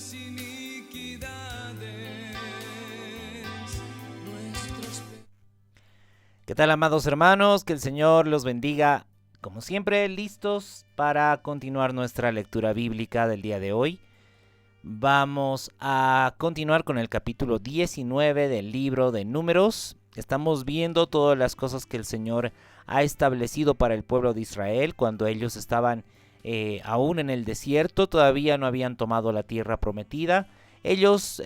nuestras iniquidades. ¿Qué tal, amados hermanos? Que el Señor los bendiga. Como siempre, listos para continuar nuestra lectura bíblica del día de hoy. Vamos a continuar con el capítulo 19 del libro de Números. Estamos viendo todas las cosas que el Señor ha establecido para el pueblo de Israel cuando ellos estaban aún en el desierto, todavía no habían tomado la tierra prometida. Ellos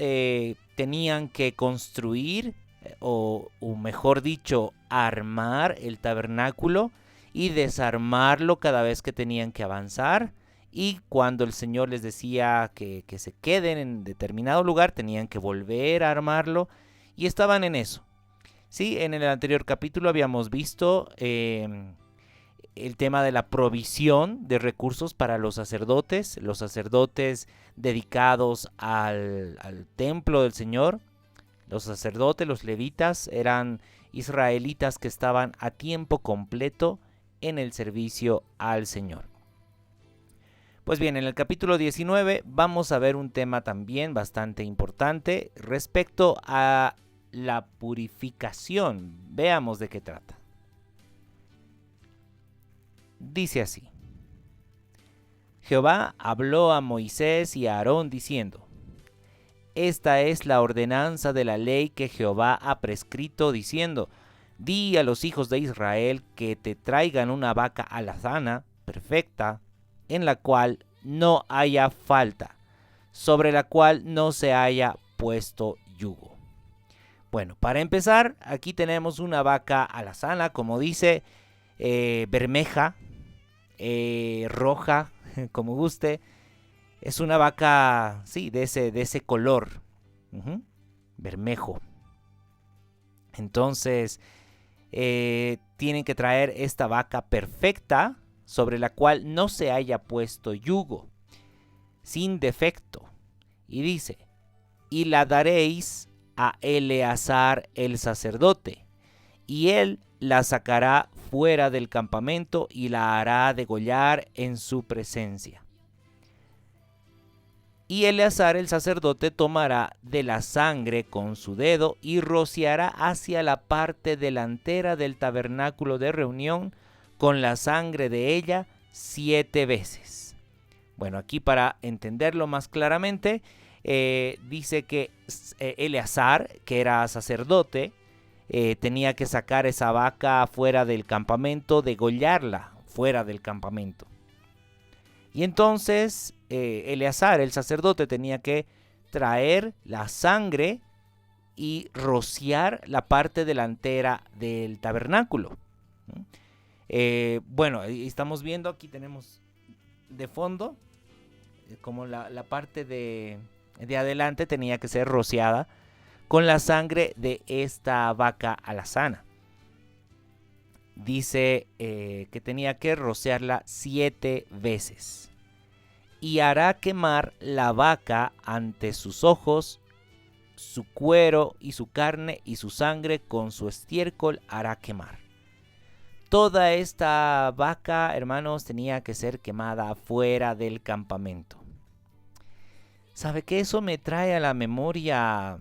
tenían que construir, o mejor dicho, armar el tabernáculo y desarmarlo cada vez que tenían que avanzar. Y cuando el Señor les decía que se queden en determinado lugar, tenían que volver a armarlo. Y estaban en eso. Sí, en el anterior capítulo habíamos visto el tema de la provisión de recursos para los sacerdotes dedicados al templo del Señor. Los sacerdotes, los levitas, eran israelitas que estaban a tiempo completo en el servicio al Señor. Pues bien, en el capítulo 19 vamos a ver un tema también bastante importante respecto a la purificación. Veamos de qué trata. Dice así: Jehová habló a Moisés y a Aarón diciendo: Esta es la ordenanza de la ley que Jehová ha prescrito, diciendo: Di a los hijos de Israel que te traigan una vaca alazana, perfecta, en la cual no haya falta, sobre la cual no se haya puesto yugo. Bueno, para empezar, aquí tenemos una vaca alazana, como dice, bermeja, roja, como guste. Es una vaca, sí, de ese color, bermejo. Entonces, tienen que traer esta vaca perfecta, sobre la cual no se haya puesto yugo, sin defecto. Y dice: y la daréis a Eleazar el sacerdote, y él la sacará fuera del campamento y la hará degollar en su presencia. Y Eleazar el sacerdote tomará de la sangre con su dedo y rociará hacia la parte delantera del tabernáculo de reunión con la sangre de ella 7 veces. Bueno, aquí para entenderlo más claramente, dice que Eleazar, que era sacerdote, tenía que sacar esa vaca fuera del campamento, degollarla fuera del campamento. Y entonces Eleazar, el sacerdote, tenía que traer la sangre y rociar la parte delantera del tabernáculo. Bueno, estamos viendo, aquí tenemos de fondo, como la parte de adelante tenía que ser rociada con la sangre de esta vaca alazana. Dice que tenía que rociarla 7 veces. Y hará quemar la vaca ante sus ojos, su cuero y su carne y su sangre con su estiércol hará quemar. Toda esta vaca, hermanos, tenía que ser quemada fuera del campamento. ¿Sabe qué? Eso me trae a la memoria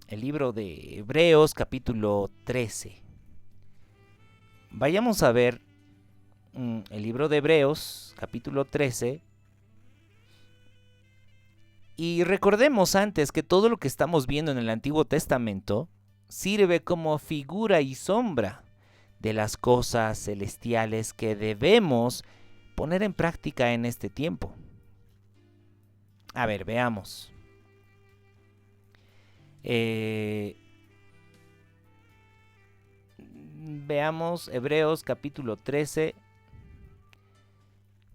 el libro de Hebreos, capítulo 13. Vayamos a ver el libro de Hebreos, capítulo 13. Y recordemos antes que todo lo que estamos viendo en el Antiguo Testamento sirve como figura y sombra de las cosas celestiales que debemos poner en práctica en este tiempo. A ver, veamos. Veamos Hebreos capítulo 13,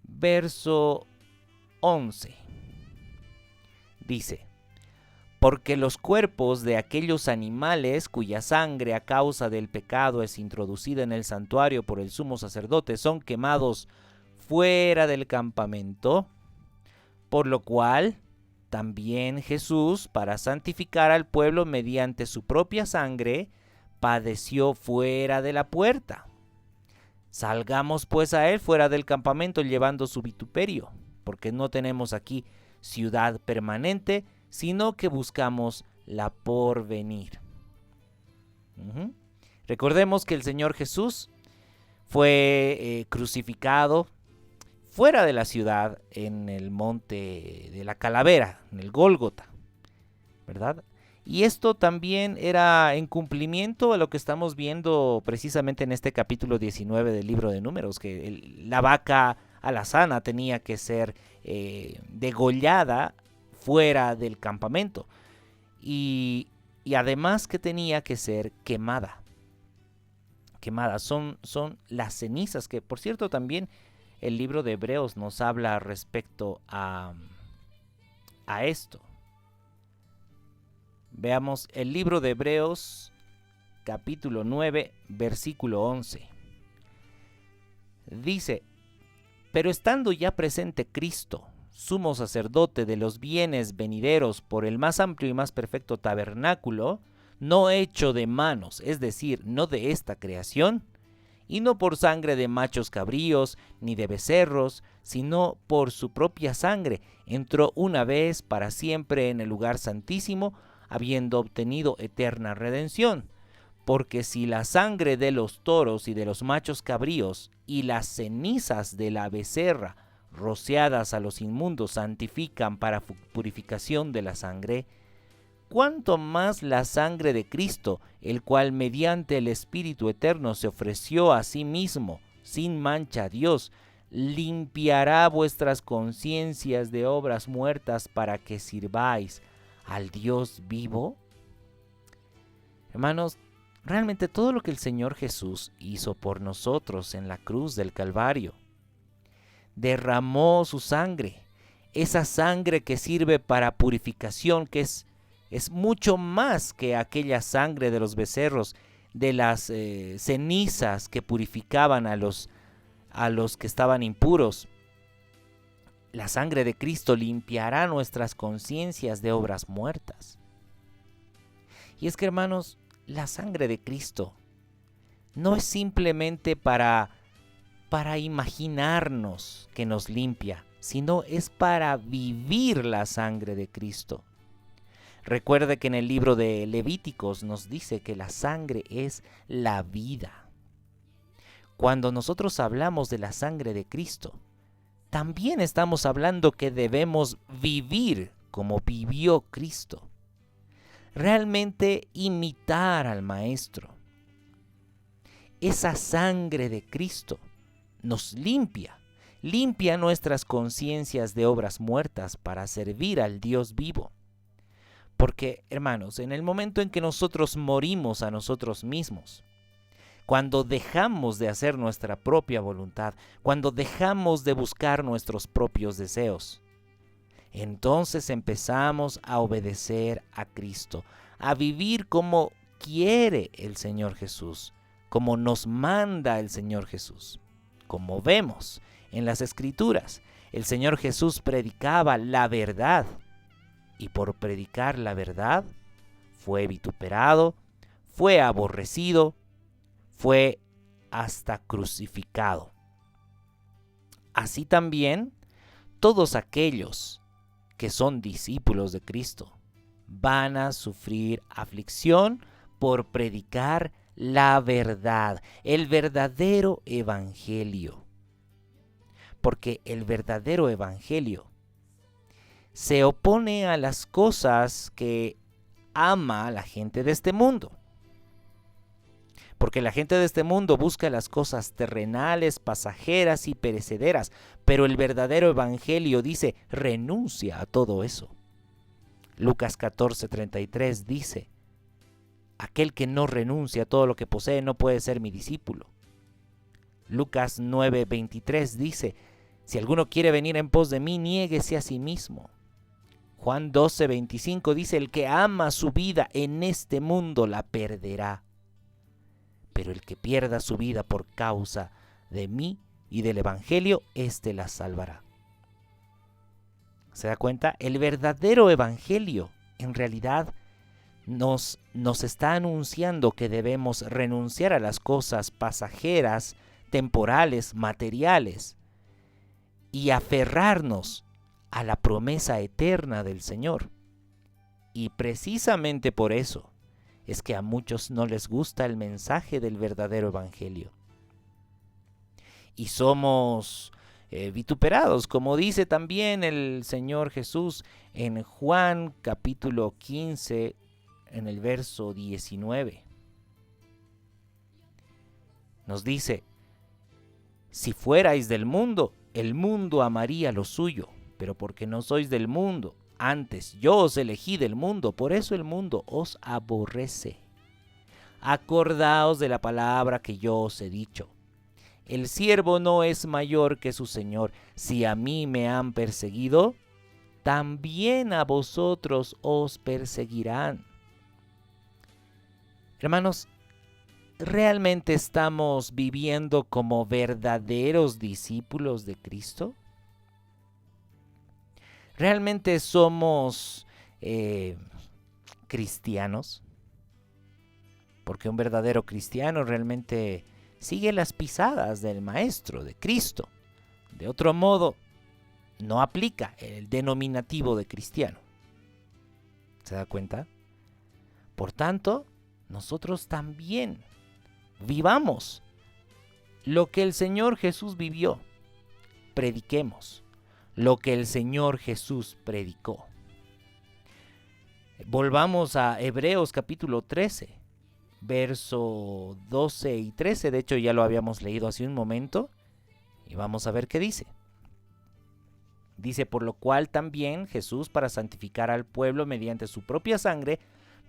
verso 11. Dice: porque los cuerpos de aquellos animales cuya sangre a causa del pecado es introducida en el santuario por el sumo sacerdote son quemados fuera del campamento, por lo cual también Jesús, para santificar al pueblo mediante su propia sangre, padeció fuera de la puerta. Salgamos pues a él fuera del campamento llevando su vituperio, porque no tenemos aquí ciudad permanente, sino que buscamos la porvenir. Recordemos que el Señor Jesús fue crucificado fuera de la ciudad en el monte de la Calavera, en el Gólgota, ¿verdad? Y esto también era en cumplimiento a lo que estamos viendo precisamente en este capítulo 19 del libro de Números, que la vaca alazana tenía que ser degollada fuera del campamento y además que tenía que ser quemada. Son las cenizas, que por cierto también el libro de Hebreos nos habla respecto a esto. Veamos el libro de Hebreos, capítulo 9, versículo 11. Dice: pero estando ya presente Cristo, sumo sacerdote de los bienes venideros por el más amplio y más perfecto tabernáculo, no hecho de manos, es decir, no de esta creación, y no por sangre de machos cabríos, ni de becerros, sino por su propia sangre, entró una vez para siempre en el lugar santísimo, habiendo obtenido eterna redención. Porque si la sangre de los toros y de los machos cabríos y las cenizas de la becerra rociadas a los inmundos santifican para purificación de la sangre, cuánto más la sangre de Cristo, el cual mediante el Espíritu Eterno se ofreció a sí mismo sin mancha a Dios, limpiará vuestras conciencias de obras muertas para que sirváis al Dios vivo. Hermanos, realmente todo lo que el Señor Jesús hizo por nosotros en la cruz del Calvario, derramó su sangre, esa sangre que sirve para purificación, que es mucho más que aquella sangre de los becerros, de las cenizas que purificaban a los que estaban impuros. La sangre de Cristo limpiará nuestras conciencias de obras muertas. Y es que, hermanos, la sangre de Cristo no es simplemente para imaginarnos que nos limpia, sino es para vivir la sangre de Cristo. Recuerde que en el libro de Levíticos nos dice que la sangre es la vida. Cuando nosotros hablamos de la sangre de Cristo, también estamos hablando que debemos vivir como vivió Cristo. Realmente imitar al Maestro. Esa sangre de Cristo nos limpia nuestras conciencias de obras muertas para servir al Dios vivo. Porque, hermanos, en el momento en que nosotros morimos a nosotros mismos, cuando dejamos de hacer nuestra propia voluntad, cuando dejamos de buscar nuestros propios deseos, entonces empezamos a obedecer a Cristo, a vivir como quiere el Señor Jesús, como nos manda el Señor Jesús. Como vemos en las Escrituras, el Señor Jesús predicaba la verdad, y por predicar la verdad fue vituperado, fue aborrecido, fue hasta crucificado. Así también, todos aquellos que son discípulos de Cristo van a sufrir aflicción por predicar la verdad, el verdadero evangelio. Porque el verdadero evangelio se opone a las cosas que ama la gente de este mundo. Porque la gente de este mundo busca las cosas terrenales, pasajeras y perecederas, pero el verdadero evangelio dice, renuncia a todo eso. Lucas 14:33 dice, aquel que no renuncia a todo lo que posee no puede ser mi discípulo. Lucas 9:23 dice, si alguno quiere venir en pos de mí, niéguese a sí mismo. Juan 12:25 dice, el que ama su vida en este mundo la perderá. Pero el que pierda su vida por causa de mí y del evangelio, éste la salvará. ¿Se da cuenta? El verdadero evangelio en realidad nos está anunciando que debemos renunciar a las cosas pasajeras, temporales, materiales y aferrarnos a la promesa eterna del Señor. Y precisamente por eso es que a muchos no les gusta el mensaje del verdadero evangelio. Y somos vituperados, como dice también el Señor Jesús en Juan capítulo 15, en el verso 19. Nos dice: si fuerais del mundo, el mundo amaría lo suyo, pero porque no sois del mundo, antes yo os elegí del mundo, por eso el mundo os aborrece. Acordaos de la palabra que yo os he dicho. El siervo no es mayor que su Señor. Si a mí me han perseguido, también a vosotros os perseguirán. Hermanos, ¿realmente estamos viviendo como verdaderos discípulos de Cristo? ¿Realmente somos cristianos? Porque un verdadero cristiano realmente sigue las pisadas del Maestro, de Cristo. De otro modo, no aplica el denominativo de cristiano. ¿Se da cuenta? Por tanto, nosotros también vivamos lo que el Señor Jesús vivió. Prediquemos lo que el Señor Jesús predicó. Volvamos a Hebreos capítulo 13, verso 12 y 13. De hecho, ya lo habíamos leído hace un momento. Y vamos a ver qué dice. Dice: por lo cual también Jesús, para santificar al pueblo mediante su propia sangre,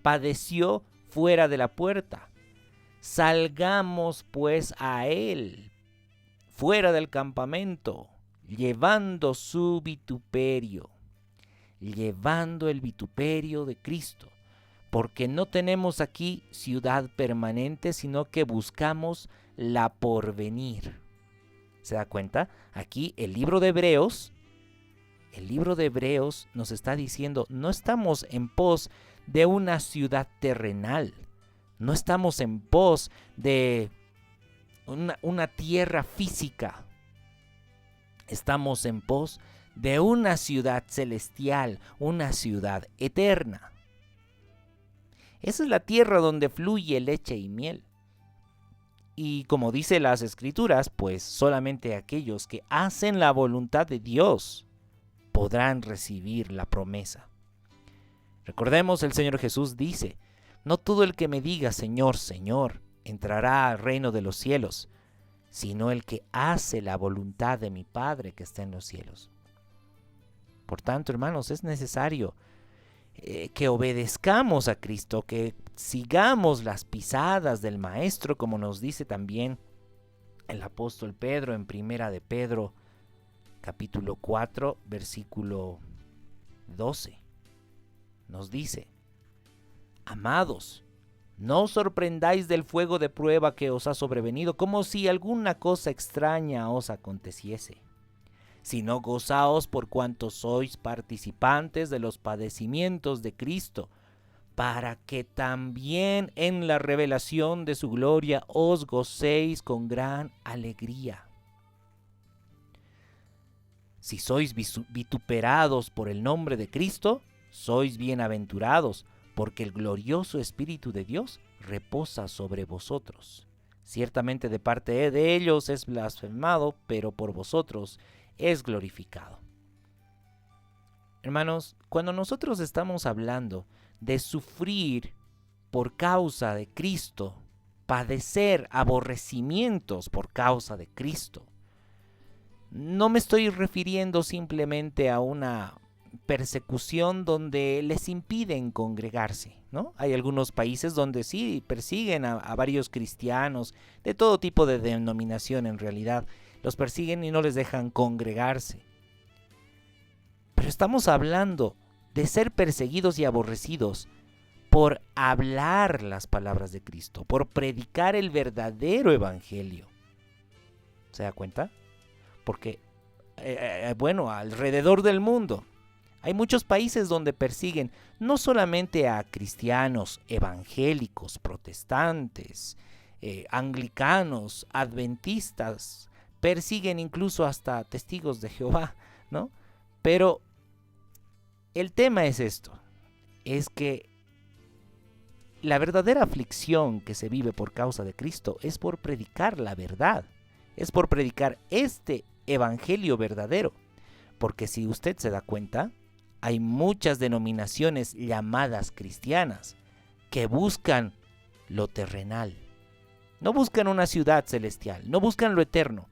padeció fuera de la puerta. Salgamos pues a él, fuera del campamento, llevando su vituperio, llevando el vituperio de Cristo, porque no tenemos aquí ciudad permanente, sino que buscamos la porvenir. ¿Se da cuenta? Aquí el libro de Hebreos nos está diciendo: no estamos en pos de una ciudad terrenal, no estamos en pos de una tierra física, estamos en pos de una ciudad celestial, una ciudad eterna. Esa es la tierra donde fluye leche y miel. Y como dice las Escrituras, pues solamente aquellos que hacen la voluntad de Dios podrán recibir la promesa. Recordemos, el Señor Jesús dice: no todo el que me diga Señor, Señor, entrará al reino de los cielos, sino el que hace la voluntad de mi Padre que está en los cielos. Por tanto, hermanos, es necesario que obedezcamos a Cristo, que sigamos las pisadas del Maestro, como nos dice también el apóstol Pedro en Primera de Pedro, capítulo 4, versículo 12. Nos dice: amados, no os sorprendáis del fuego de prueba que os ha sobrevenido, como si alguna cosa extraña os aconteciese, sino gozaos por cuanto sois participantes de los padecimientos de Cristo, para que también en la revelación de su gloria os gocéis con gran alegría. Si sois vituperados por el nombre de Cristo, sois bienaventurados, porque el glorioso Espíritu de Dios reposa sobre vosotros. Ciertamente de parte de ellos es blasfemado, pero por vosotros es glorificado. Hermanos, cuando nosotros estamos hablando de sufrir por causa de Cristo, padecer aborrecimientos por causa de Cristo, no me estoy refiriendo simplemente a una persecución donde les impiden congregarse, ¿no? Hay algunos países donde sí persiguen a varios cristianos de todo tipo de denominación. En realidad los persiguen y no les dejan congregarse. Pero estamos hablando de ser perseguidos y aborrecidos por hablar las palabras de Cristo, por predicar el verdadero evangelio. ¿Se da cuenta? Porque, alrededor del mundo hay muchos países donde persiguen no solamente a cristianos evangélicos, protestantes, anglicanos, adventistas, persiguen incluso hasta testigos de Jehová, ¿no? Pero el tema es esto, es que la verdadera aflicción que se vive por causa de Cristo es por predicar la verdad, es por predicar este evangelio verdadero, porque si usted se da cuenta, hay muchas denominaciones llamadas cristianas que buscan lo terrenal, no buscan una ciudad celestial, no buscan lo eterno,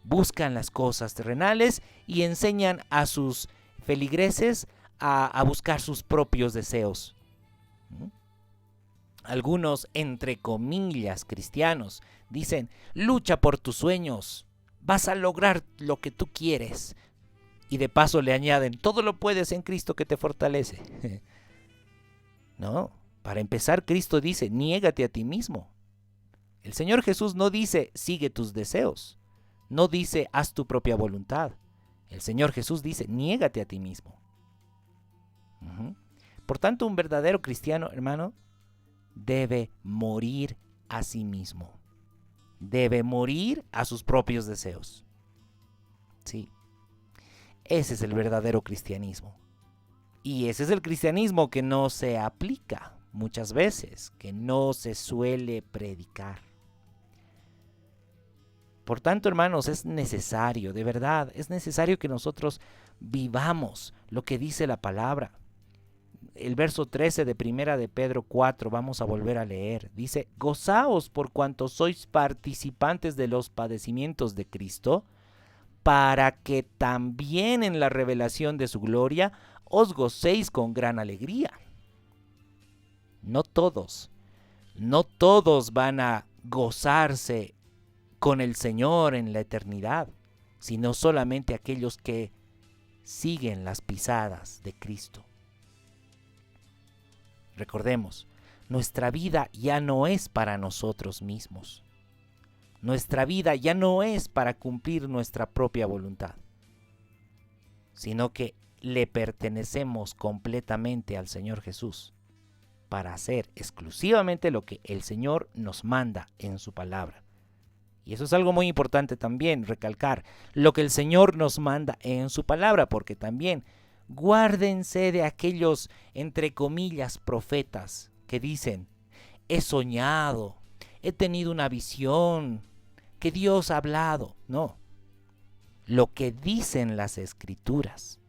buscan las cosas terrenales y enseñan a sus feligreses a buscar sus propios deseos. Algunos, entre comillas, cristianos, dicen, lucha por tus sueños, vas a lograr lo que tú quieres. Y de paso le añaden, todo lo puedes en Cristo que te fortalece. No, para empezar, Cristo dice, niégate a ti mismo. El Señor Jesús no dice, sigue tus deseos. No dice, haz tu propia voluntad. El Señor Jesús dice, niégate a ti mismo. Por tanto, un verdadero cristiano, hermano, debe morir a sí mismo. Debe morir a sus propios deseos. Sí. Ese es el verdadero cristianismo. Y ese es el cristianismo que no se aplica muchas veces, que no se suele predicar. Por tanto, hermanos, es necesario, de verdad, es necesario que nosotros vivamos lo que dice la palabra. El verso 13 de Primera de Pedro 4, vamos a volver a leer. Dice, gozaos por cuanto sois participantes de los padecimientos de Cristo, para que también en la revelación de su gloria os gocéis con gran alegría. No todos van a gozarse con el Señor en la eternidad, sino solamente aquellos que siguen las pisadas de Cristo. Recordemos, nuestra vida ya no es para nosotros mismos. Nuestra vida ya no es para cumplir nuestra propia voluntad, sino que le pertenecemos completamente al Señor Jesús para hacer exclusivamente lo que el Señor nos manda en su palabra. Y eso es algo muy importante también, recalcar lo que el Señor nos manda en su palabra, porque también guárdense de aquellos, entre comillas, profetas que dicen, he soñado, he tenido una visión, que Dios ha hablado. No, lo que dicen las Escrituras.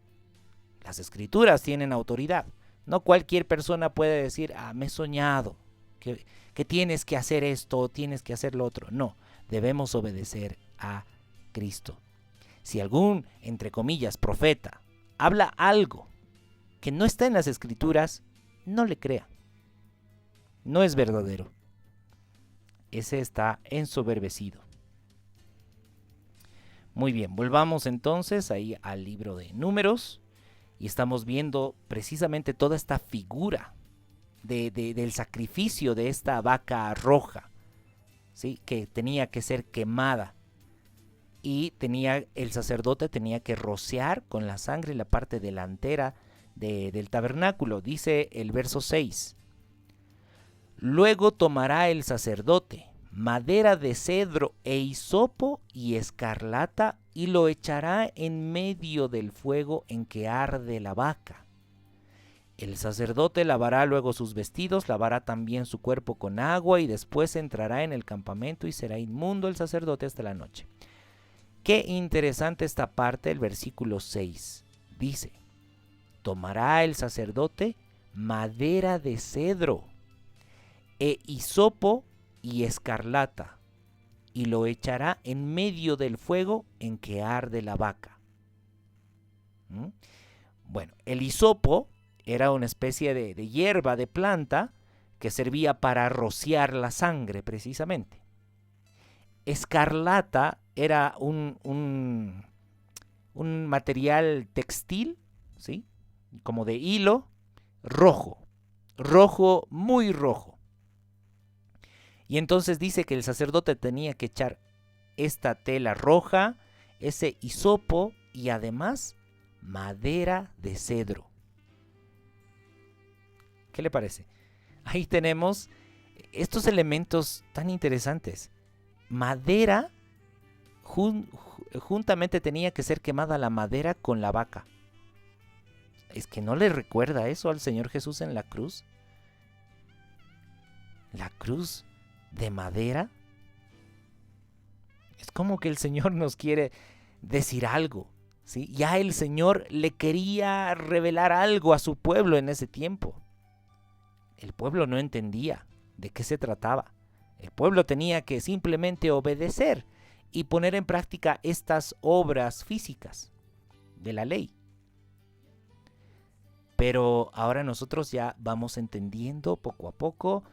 Las Escrituras tienen autoridad. No cualquier persona puede decir, me he soñado, que tienes que hacer esto, tienes que hacer lo otro. No, debemos obedecer a Cristo. Si algún, entre comillas, profeta habla algo que no está en las Escrituras, no le crea. No es verdadero. Ese está ensoberbecido. Muy bien, volvamos entonces ahí al libro de Números y estamos viendo precisamente toda esta figura del sacrificio de esta vaca roja, ¿sí? Que tenía que ser quemada y el sacerdote tenía que rociar con la sangre la parte delantera del tabernáculo. Dice el verso 6, luego tomará el sacerdote madera de cedro e hisopo y escarlata y lo echará en medio del fuego en que arde la vaca. El sacerdote lavará luego sus vestidos, lavará también su cuerpo con agua y después entrará en el campamento y será inmundo el sacerdote hasta la noche. Qué interesante esta parte, el versículo 6. Dice, tomará el sacerdote madera de cedro e hisopo y escarlata, y lo echará en medio del fuego en que arde la vaca. Bueno, el hisopo era una especie de hierba, de planta, que servía para rociar la sangre precisamente. Escarlata era un material textil, ¿sí? Como de hilo, rojo, muy rojo. Y entonces dice que el sacerdote tenía que echar esta tela roja, ese hisopo y además madera de cedro. ¿Qué le parece? Ahí tenemos estos elementos tan interesantes. Madera, juntamente tenía que ser quemada la madera con la vaca. ¿Es que no le recuerda eso al Señor Jesús en la cruz? La cruz de madera. Es como que el Señor nos quiere decir algo, ¿sí? Ya el Señor le quería revelar algo a su pueblo en ese tiempo. El pueblo no entendía de qué se trataba. El pueblo tenía que simplemente obedecer y poner en práctica estas obras físicas de la ley. Pero ahora nosotros ya vamos entendiendo poco a poco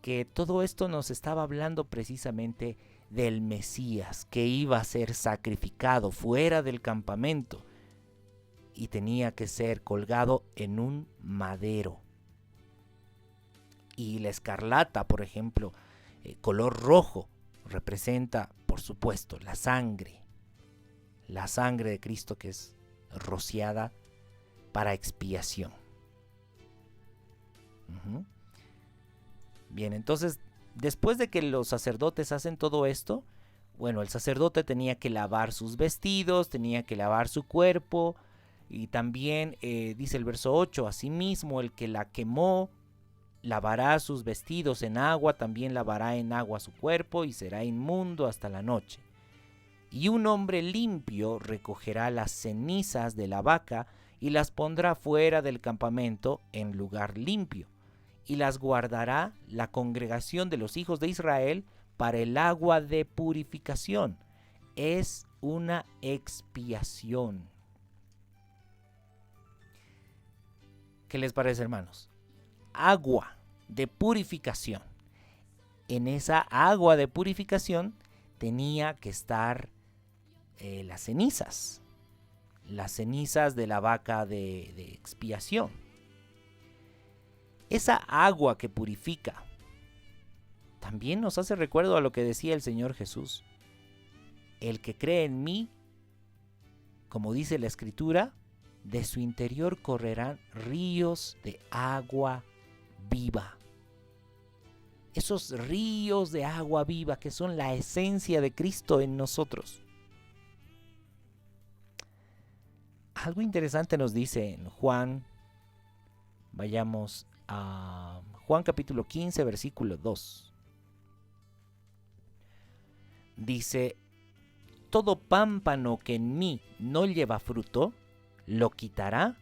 que todo esto nos estaba hablando precisamente del Mesías, que iba a ser sacrificado fuera del campamento y tenía que ser colgado en un madero. Y la escarlata, por ejemplo, color rojo, representa, por supuesto, la sangre de Cristo, que es rociada para expiación. Bien, entonces, después de que los sacerdotes hacen todo esto, bueno, el sacerdote tenía que lavar sus vestidos, tenía que lavar su cuerpo, y también dice el verso 8, asimismo el que la quemó lavará sus vestidos en agua, también lavará en agua su cuerpo y será inmundo hasta la noche. Y un hombre limpio recogerá las cenizas de la vaca y las pondrá fuera del campamento en lugar limpio, y las guardará la congregación de los hijos de Israel para el agua de purificación. Es una expiación. ¿Qué les parece, hermanos? Agua de purificación. En esa agua de purificación tenía que estar las cenizas de la vaca de expiación. Esa agua que purifica también nos hace recuerdo a lo que decía el Señor Jesús. El que cree en mí, como dice la Escritura, de su interior correrán ríos de agua viva. Esos ríos de agua viva que son la esencia de Cristo en nosotros. Algo interesante nos dice en Juan. Vayamos a Juan capítulo 15, versículo 2. Dice: todo pámpano que en mí no lleva fruto, lo quitará,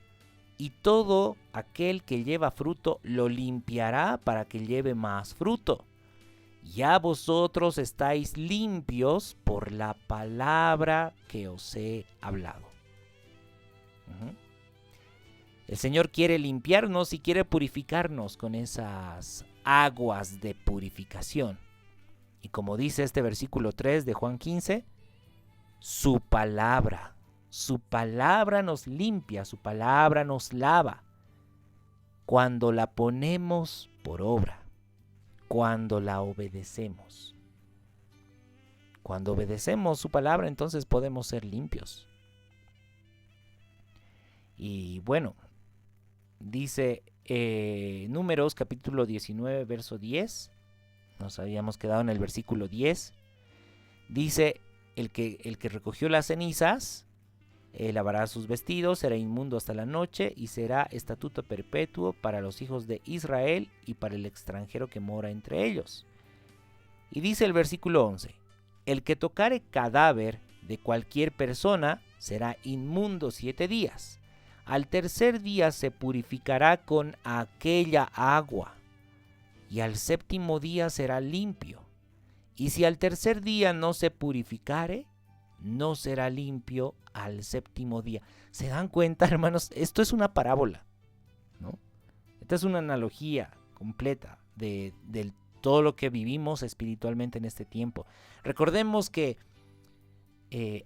y todo aquel que lleva fruto lo limpiará para que lleve más fruto. Ya vosotros estáis limpios por la palabra que os he hablado. El Señor quiere limpiarnos y quiere purificarnos con esas aguas de purificación. Y como dice este versículo 3 de Juan 15, su palabra nos limpia, su palabra nos lava. Cuando la ponemos por obra, cuando la obedecemos. Cuando obedecemos su palabra, entonces podemos ser limpios. Y bueno, dice Números capítulo 19, verso 10. Nos habíamos quedado en el versículo 10. Dice: el que recogió las cenizas lavará sus vestidos, será inmundo hasta la noche, y será estatuto perpetuo para los hijos de Israel y para el extranjero que mora entre ellos. Y dice el versículo 11: el que tocare cadáver de cualquier persona será inmundo 7 días. Al tercer día se purificará con aquella agua, y al séptimo día será limpio. Y si al tercer día no se purificare, no será limpio al séptimo día. ¿Se dan cuenta, hermanos? Esto es una parábola, ¿no? Esta es una analogía completa de todo lo que vivimos espiritualmente en este tiempo. Recordemos que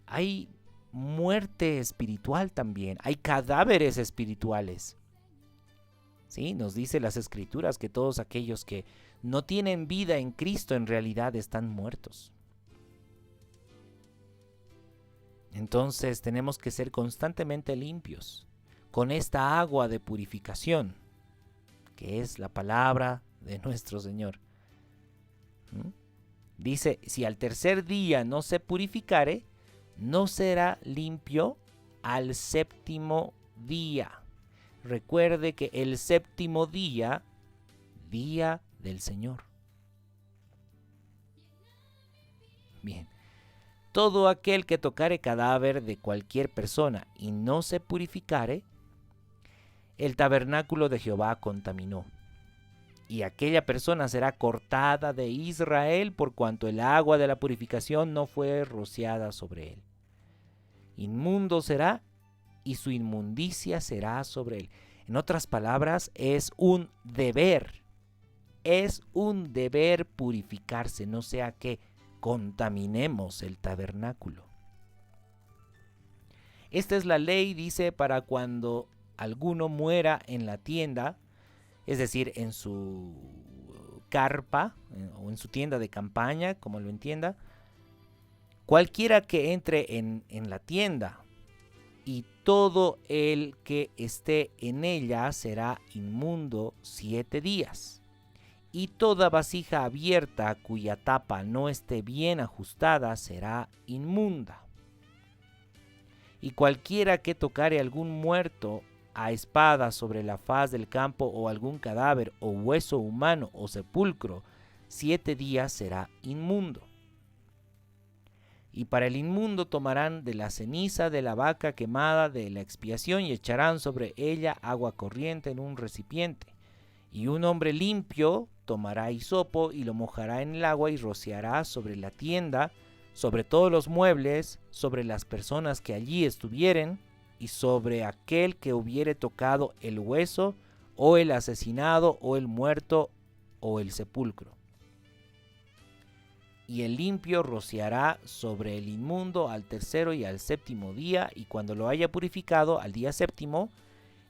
hay muerte espiritual también, hay cadáveres espirituales. ¿Sí? Nos dice las Escrituras que todos aquellos que no tienen vida en Cristo en realidad están muertos. Entonces tenemos que ser constantemente limpios con esta agua de purificación, que es la palabra de nuestro Señor. Dice: si al tercer día no se purificare, no será limpio al séptimo día. recuerde que el séptimo día, día del Señor. Bien. Todo aquel que tocare cadáver de cualquier persona y no se purificare, el tabernáculo de Jehová contaminó. Y aquella persona será cortada de Israel por cuanto el agua de la purificación no fue rociada sobre él. Inmundo será y su inmundicia será sobre él. En otras palabras, es un deber purificarse, no sea que contaminemos el tabernáculo. Esta es la ley, dice, para cuando alguno muera en la tienda, es decir, en su carpa o en su tienda de campaña, como lo entienda. Cualquiera que entre en la tienda y todo el que esté en ella será inmundo 7 días. Y toda vasija abierta cuya tapa no esté bien ajustada será inmunda. Y cualquiera que tocare algún muerto a espada sobre la faz del campo o algún cadáver o hueso humano o sepulcro, 7 días será inmundo. Y para el inmundo tomarán de la ceniza de la vaca quemada de la expiación y echarán sobre ella agua corriente en un recipiente. Y un hombre limpio tomará hisopo y lo mojará en el agua y rociará sobre la tienda, sobre todos los muebles, sobre las personas que allí estuvieren, y sobre aquel que hubiere tocado el hueso, o el asesinado, o el muerto, o el sepulcro. Y el limpio rociará sobre el inmundo al tercero y al séptimo día, y cuando lo haya purificado al día séptimo,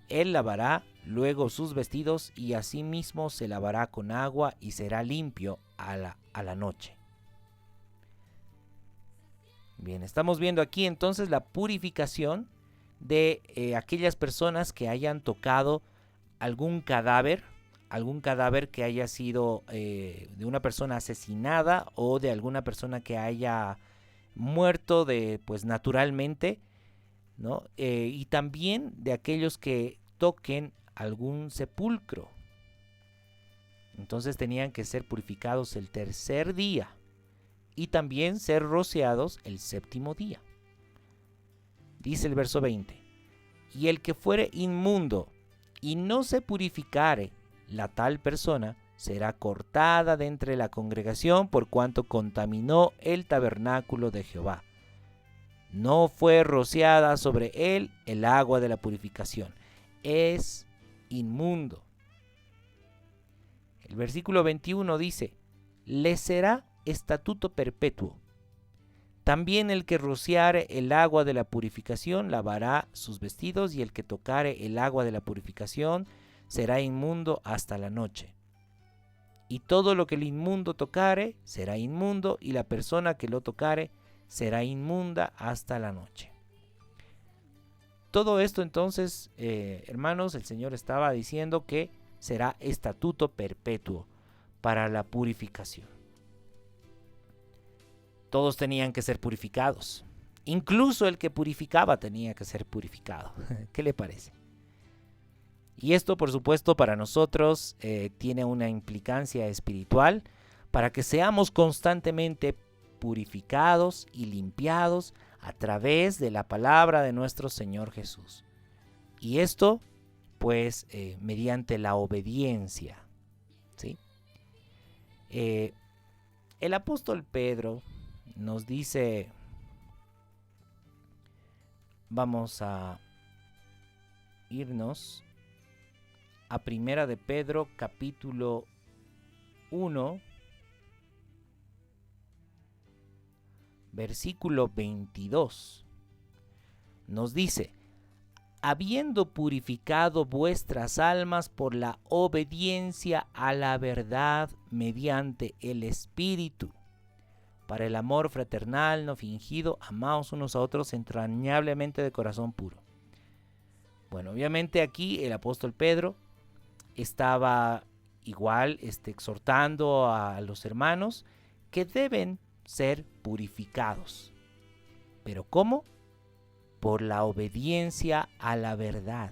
él lavará luego sus vestidos, y asimismo se lavará con agua, y será limpio a la noche. Bien, estamos viendo aquí entonces la purificación de aquellas personas que hayan tocado algún cadáver que haya sido de una persona asesinada o de alguna persona que haya muerto naturalmente, ¿no? Y también de aquellos que toquen algún sepulcro. Entonces tenían que ser purificados el tercer día y también ser rociados el séptimo día. Dice el verso 20, y el que fuere inmundo y no se purificare, la tal persona será cortada de entre la congregación por cuanto contaminó el tabernáculo de Jehová. No fue rociada sobre él el agua de la purificación. Es inmundo. El versículo 21 dice, le será estatuto perpetuo. También el que rociare el agua de la purificación lavará sus vestidos, y el que tocare el agua de la purificación será inmundo hasta la noche. Y todo lo que el inmundo tocare será inmundo, y la persona que lo tocare será inmunda hasta la noche. Todo esto entonces, hermanos, el Señor estaba diciendo que será estatuto perpetuo para la purificación. Todos tenían que ser purificados. Incluso el que purificaba tenía que ser purificado. ¿Qué le parece? Y esto, por supuesto, para nosotros tiene una implicancia espiritual para que seamos constantemente purificados y limpiados a través de la palabra de nuestro Señor Jesús. Y esto, pues, mediante la obediencia, ¿sí? El apóstol Pedro nos dice, vamos a irnos a Primera de Pedro, capítulo 1, versículo 22. Nos dice, habiendo purificado vuestras almas por la obediencia a la verdad mediante el Espíritu, para el amor fraternal no fingido, amaos unos a otros entrañablemente de corazón puro. Bueno, obviamente aquí el apóstol Pedro estaba igual exhortando a los hermanos que deben ser purificados. ¿Pero cómo? Por la obediencia a la verdad.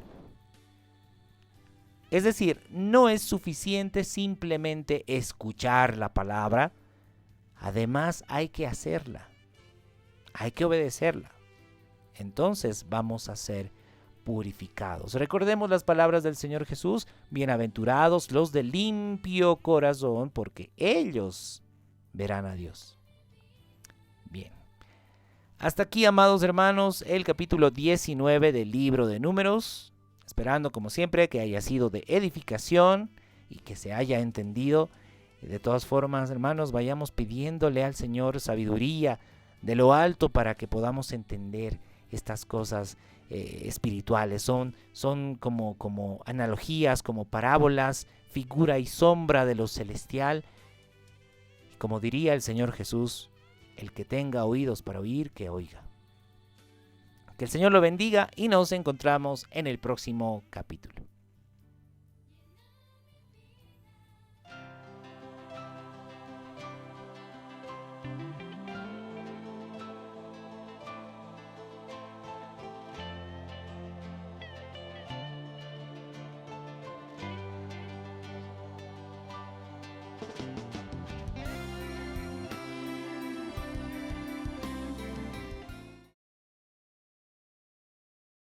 Es decir, no es suficiente simplemente escuchar la palabra, además hay que hacerla, hay que obedecerla. Entonces vamos a ser purificados. Recordemos las palabras del Señor Jesús: bienaventurados los de limpio corazón, porque ellos verán a Dios. Bien. Hasta aquí, amados hermanos, el capítulo 19 del libro de Números. Esperando, como siempre, que haya sido de edificación y que se haya entendido. De todas formas, hermanos, vayamos pidiéndole al Señor sabiduría de lo alto para que podamos entender estas cosas espirituales. Son como analogías, como parábolas, figura y sombra de lo celestial. Como diría el Señor Jesús: el que tenga oídos para oír, que oiga. Que el Señor lo bendiga y nos encontramos en el próximo capítulo.